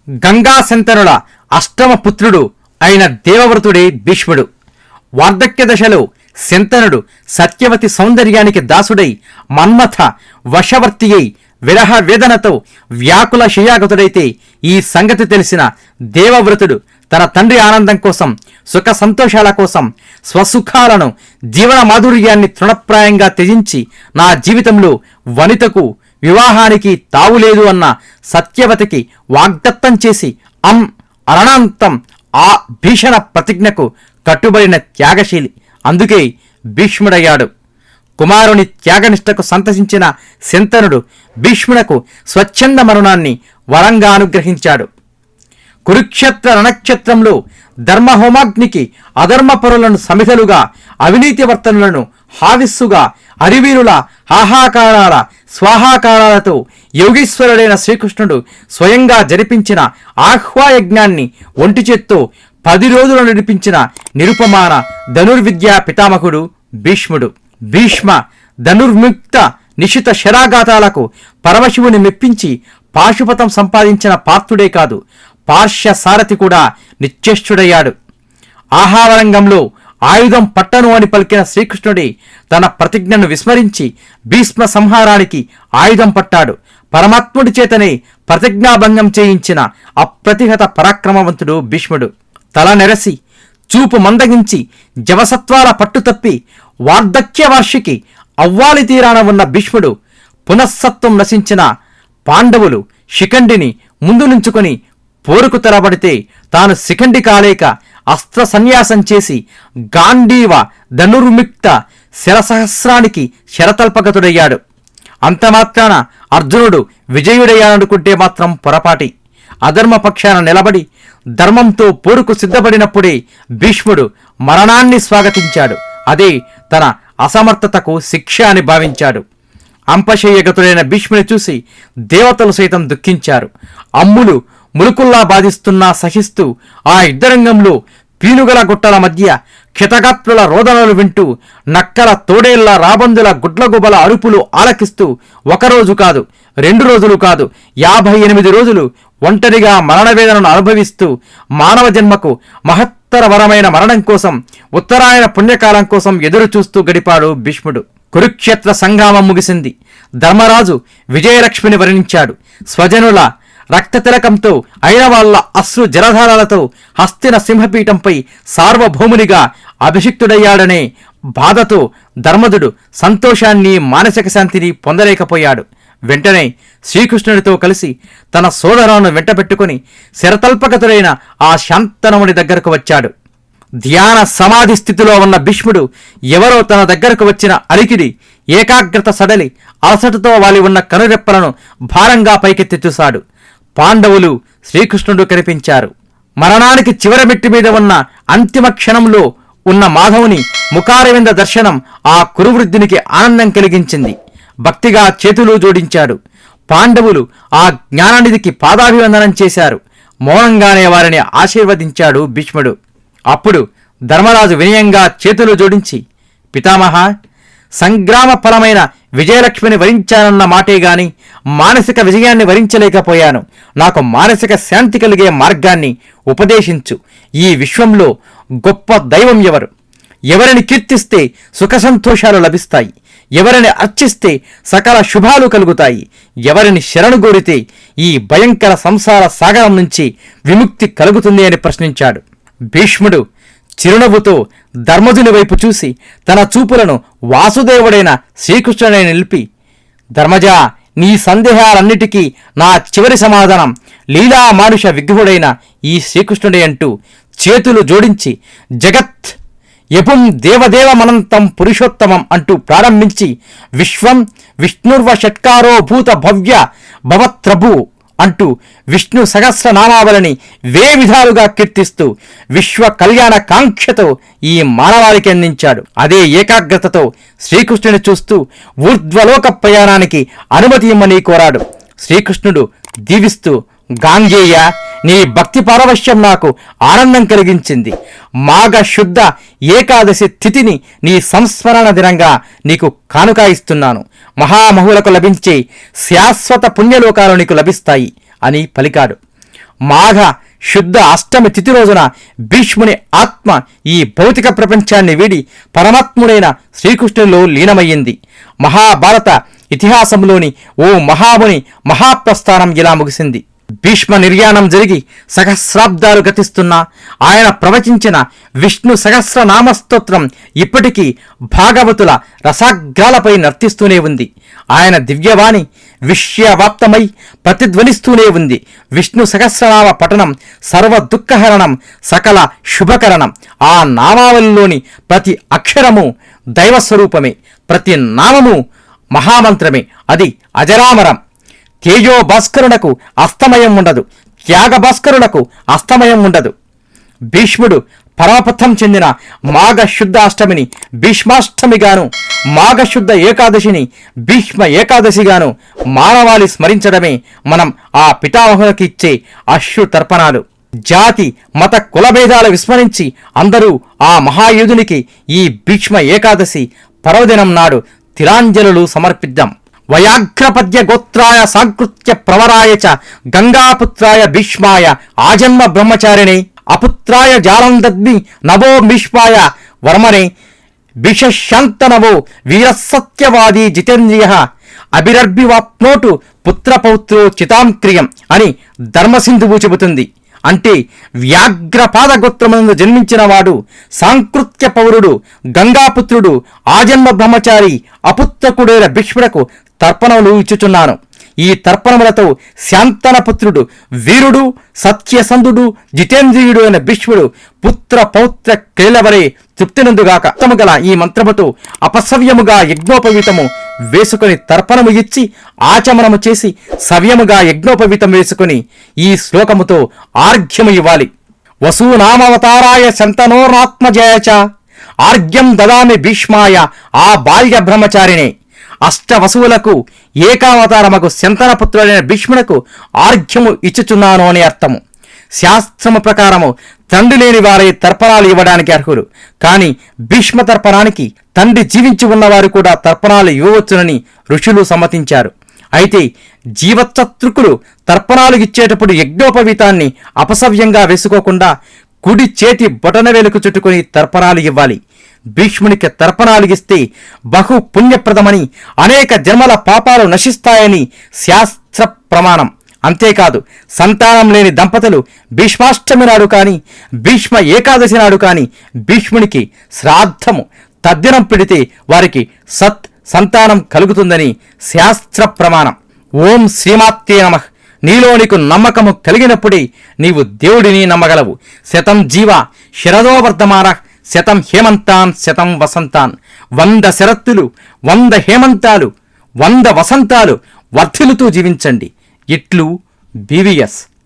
గంగాశంతనుల అష్టమ పుత్రుడు అయిన దేవవ్రతుడే భీష్ముడు. వార్ధక్య దశలో శంతనుడు సత్యవతి సౌందర్యానికి దాసుడై మన్మథ వశవర్తి అయి విరహ వేదనతో వ్యాకుల శయాగతుడైతే ఈ సంగతి తెలిసిన దేవవ్రతుడు తన తండ్రి ఆనందం కోసం, సుఖ సంతోషాల కోసం స్వసుఖాలను, జీవన మాధుర్యాన్ని తృణప్రాయంగా త్యజించి నా జీవితంలో వనితకు వివాహానికి తావులేదు అన్న సత్యవతికి వాగ్దత్తం చేసి అరణాంతం ఆ భీషణ ప్రతిజ్ఞకు కట్టుబడిన త్యాగశీలి. అందుకే భీష్ముడయ్యాడు. కుమారుని త్యాగనిష్టకు సంతసించిన శంతనుడు భీష్మునకు స్వచ్ఛంద మరణాన్ని వరంగా అనుగ్రహించాడు. కురుక్షేత్ర రణక్షేత్రంలో ధర్మహోమాగ్నికి అధర్మపరులను సమిధలుగా, అవినీతి వర్తనులను హావిస్సుగా, అరివీరుల హాహాకారాల స్వాహాకారాలతో యోగీశ్వరుడైన శ్రీకృష్ణుడు స్వయంగా జరిపించిన ఆహ్వాయజ్ఞాన్ని ఒంటి చేత్తో 10 రోజులు నడిపించిన నిరుపమాన ధనుర్విద్యా పితామహుడు భీష్ముడు. భీష్మ ధనుర్ముక్త నిశిత శరాఘాతాలకు పరమశివుని మెప్పించి పాశుపతం సంపాదించిన పార్థుడే కాదు, పార్శ్వ సారథి కూడా నిశ్చేష్టుడయ్యాడు. ఆహారంగంలో ఆయుధం పట్టను అని పలికిన శ్రీకృష్ణుడే తన ప్రతిజ్ఞను విస్మరించి భీష్మ సంహారానికి ఆయుధం పట్టాడు. పరమాత్ముడి చేతనే ప్రతిజ్ఞాభంగం చేయించిన అప్రతిహత పరాక్రమవంతుడు భీష్ముడు. తల నెరసి, చూపు మందగించి, జవసత్వాల పట్టుతప్పి వార్ధక్య వార్షికి అవ్వాలి తీరాన ఉన్న భీష్ముడు పునఃసత్వం నశించిన పాండవులు శిఖండిని ముందు నుంచుకొని పోరుకు తరబడితే తాను శిఖండి కాలేక అస్త్ర సన్యాసం చేసి గాంధీవ ధనుర్ముక్త శరసహస్రానికి శరతల్పగతుడయ్యాడు. అంతమాత్రాన అర్జునుడు విజయుడయ్యాడనుకుంటే మాత్రం పొరపాటి. అధర్మపక్షాన నిలబడి ధర్మంతో పోరుకు సిద్ధపడినప్పుడే భీష్ముడు మరణాన్ని స్వాగతించాడు. అదే తన అసమర్థతకు శిక్ష అని భావించాడు. అంపశయ్యగతుడైన భీష్ముని చూసి దేవతలు సైతం దుఃఖించారు. అమ్ములు ములుకుల్లా బాధిస్తున్నా సహిస్తూ ఆ యుద్ధరంగంలో పీనుగల గుట్టల మధ్య క్షతగాత్రుల రోదనలు వింటూ, నక్కల తోడేళ్ల రాబందుల గుడ్లగుబల అరుపులు ఆలకిస్తూ ఒకరోజు కాదు, 2 రోజులు కాదు, 58 రోజులు ఒంటరిగా మరణవేదనను అనుభవిస్తూ మానవ జన్మకు మహత్తరవరమైన మరణం కోసం, ఉత్తరాయణ పుణ్యకాలం కోసం ఎదురు చూస్తూ గడిపాడు భీష్ముడు. కురుక్షేత్ర సంగ్రామం ముగిసింది. ధర్మరాజు విజయలక్ష్మిని వర్ణించాడు. స్వజనుల రక్తతిలకంతో అయిన వాళ్ళ అశ్రు జలధారాలతో హస్తిన సింహపీఠంపై సార్వభౌమునిగా అభిషిక్తుడయ్యాడనే బాధతో ధర్మదుడు సంతోషాన్ని, మానసిక శాంతిని పొందలేకపోయాడు. వెంటనే శ్రీకృష్ణుడితో కలిసి తన సోదరులను వెంటబెట్టుకుని శరతల్పగతుడైన ఆ శాంతనముని దగ్గరకు వచ్చాడు. ధ్యాన సమాధి స్థితిలో ఉన్న భీష్ముడు ఎవరో తన దగ్గరకు వచ్చిన అలికిడి, ఏకాగ్రత సడలి అలసటతో వాలి ఉన్న కనురెప్పలను భారంగా పైకెత్తి చూశాడు. పాండవులు, శ్రీకృష్ణుడు కనిపించారు. మరణానికి చివరి మెట్టి మీద ఉన్న అంతిమ క్షణంలో ఉన్న మాధవుని ముఖారవింద దర్శనం ఆ కురువృద్ధునికి ఆనందం కలిగించింది. భక్తిగా చేతులు జోడించాడు. పాండవులు ఆ జ్ఞాననిధికి పాదాభివందనం చేశారు. మౌనంగానే వారిని ఆశీర్వదించాడు భీష్ముడు. అప్పుడు ధర్మరాజు వినయంగా చేతులు జోడించి, పితామహ, సంగ్రామ ఫలమైన విజయలక్ష్మిని వరించానన్న మాటే గాని మానసిక విజయాన్ని వరించలేకపోయాను. నాకు మానసిక శాంతి కలిగే మార్గాన్ని ఉపదేశించు. ఈ విశ్వంలో గొప్ప దైవం ఎవరు? ఎవరిని కీర్తిస్తే సుఖ సంతోషాలు లభిస్తాయి? ఎవరిని అర్చిస్తే సకల శుభాలు కలుగుతాయి? ఎవరిని శరణుగోరితే ఈ భయంకర సంసార సాగరం నుంచి విముక్తి కలుగుతుంది అని ప్రశ్నించాడు. భీష్ముడు చిరునవ్వుతో ధర్మజుని వైపు చూసి తన చూపులను వాసుదేవుడైన శ్రీకృష్ణుని నిలిపి, ధర్మజా, నీ సందేహాలన్నిటికీ నా చివరి సమాధానం లీలా మానుష విగ్రహుడైన ఈ శ్రీకృష్ణుడే అంటూ చేతులు జోడించి జగత్ యపుం దేవదేవమనంతం పురుషోత్తమం అంటూ ప్రారంభించి విశ్వం విష్ణుర్వ షట్కారో భూత భవ్య భవత్రభు అంటూ విష్ణు సహస్రనామావళిని విధాలుగా కీర్తిస్తూ విశ్వ కళ్యాణ కాంక్షతో ఈ మానవాళికి అందించాడు. అదే ఏకాగ్రతతో శ్రీకృష్ణుని చూస్తూ ఊర్ధ్వలోక ప్రయాణానికి అనుమతి ఇమ్మని కోరాడు. శ్రీకృష్ణుడు దీవిస్తూ, గాంగేయ, నీ భక్తి పారవశ్యం నాకు ఆనందం కలిగించింది. మాఘ శుద్ధ ఏకాదశి తిథిని నీ సంస్మరణ దినంగా నీకు కానుక ఇస్తున్నాను. మహామహులకు లభించే శాశ్వత పుణ్యలోకాలు నీకు లభిస్తాయి అని పలికాడు. మాఘ శుద్ధ అష్టమి తిథి రోజున భీష్ముని ఆత్మ ఈ భౌతిక ప్రపంచాన్ని వీడి పరమాత్ముడైన శ్రీకృష్ణులో లీనమయ్యింది. మహాభారత ఇతిహాసంలోని ఓ మహాముని మహాప్రస్థానం ఇలా ముగిసింది. భీష్మ నిర్యాణం జరిగి సహస్రాబ్దాలు గతిస్తున్నా ఆయన ప్రవచించిన విష్ణు సహస్రనామస్తోత్రం ఇప్పటికీ భాగవతుల రసాగ్రాలపై నర్తిస్తూనే ఉంది. ఆయన దివ్యవాణి విశ్వవ్యాప్తమై ప్రతిధ్వనిస్తూనే ఉంది. విష్ణు సహస్రనామ పఠనం సర్వ దుఃఖహరణం, సకల శుభకరణం. ఆ నామావళిలోని ప్రతి అక్షరము దైవస్వరూపమే, ప్రతి నామము మహామంత్రమే. అది అజరామరం. తేజో భాస్కరునకు అస్తమయం ఉండదు, త్యాగ భాస్కరునకు అస్తమయం ఉండదు. భీష్ముడు పరమపథం చెందిన మాఘశుద్ధ అష్టమిని భీష్మాష్టమిగాను, మాఘశుద్ధ ఏకాదశిని భీష్మ ఏకాదశిగాను మానవాళి స్మరించడమే మనం ఆ పితామహునికి ఇచ్చే అశ్రు తర్పణాలు. జాతి మత కులభేదాలు విస్మరించి అందరూ ఆ మహాయుధునికి ఈ భీష్మ ఏకాదశి పర్వదినం నాడు తిలాంజలులు సమర్పిద్దాం. వయాఘ్రపద్య గోత్రాయ సాంకృత్య ప్రవరాయ చ గంగాపుత్రాయ భీష్మాయ ఆజన్మ బ్రహ్మచారిణే అపుత్రాయ జాలందగ్ని నవో భీష్మాయ వర్మనే బిషశాంతనవో వీరసత్యవాదీ జితేంద్రియ అభిరర్భివాప్నోటు పుత్రపౌత్రో చితాంక్రియం అని ధర్మసింధువు చెబుతుంది. అంటే వ్యాఘ్రపాద గోత్రమందు జన్మించిన వాడు సాంకృత్య పౌరుడు, గంగాపుత్రుడు, ఆజన్మ బ్రహ్మచారి, అపుత్రకుడైన భీష్ముడకు తర్పణములు ఇచ్చుచున్నాను. ఈ తర్పణములతో శాంతనపుత్రుడు, వీరుడు, సత్యసంధుడు, జితేంద్రియుడు అయిన భీష్ముడు పుత్ర పౌత్ర క్రీలవరే తృప్తినందుగాక. గల ఈ మంత్రముతో అపసవ్యముగా యజ్ఞోపవీతము వేసుకుని తర్పణము ఇచ్చి ఆచమనము చేసి సవ్యముగా యజ్ఞోపవీతం వేసుకుని ఈ శ్లోకముతో ఆర్ఘ్యము ఇవ్వాలి. వసూనామవతారాయ శంతనోరాత్మజయ చ ఆర్ఘ్యం దదామి భీష్మాయ ఆ బాల్య బ్రహ్మచారిణే. అష్టవసువులకు ఏకావతారమకు శంతనపుత్రుడైన భీష్మునకు ఆర్ఘ్యము ఇచ్చుచున్నాను అని అర్థము. శాస్త్రము ప్రకారము తండ్రి లేని వారే తర్పణాలు ఇవ్వడానికి అర్హులు. కానీ భీష్మ తర్పణానికి తండ్రి జీవించి ఉన్నవారు కూడా తర్పణాలు ఇవ్వవచ్చునని ఋషులు సమ్మతించారు. అయితే జీవచత్రుకులు తర్పణాలు ఇచ్చేటప్పుడు యజ్ఞోపవీతాన్ని అపసవ్యంగా వేసుకోకుండా కుడి చేతి బొటన వేలుకు చుట్టుకుని తర్పణాలు ఇవ్వాలి. భీష్మునికి తర్పణాలు ఇస్తే బహు పుణ్యప్రదమని, అనేక జన్మల పాపాలు నశిస్తాయని శాస్త్ర ప్రమాణం. అంతేకాదు, సంతానం లేని దంపతులు భీష్మాష్టమి నాడు కాని, భీష్మ ఏకాదశి నాడు కాని భీష్మునికి శ్రాద్ధము తద్దినం పెడితే వారికి సంతానం కలుగుతుందని శాస్త్ర ప్రమాణం. ఓం శ్రీమాత్రే నమః. నీలో నీకు నమ్మకము కలిగినప్పుడే నీవు దేవుడిని నమ్మగలవు. శతం జీవ శరదో వర్ధమాన శతం హేమంతాన్ శతం వసంతాన్. 100 శరత్తులు, 100 హేమంతాలు, 100 వసంతాలు వర్ధిల్లుతూ జీవించండి. ఇట్లు BVS.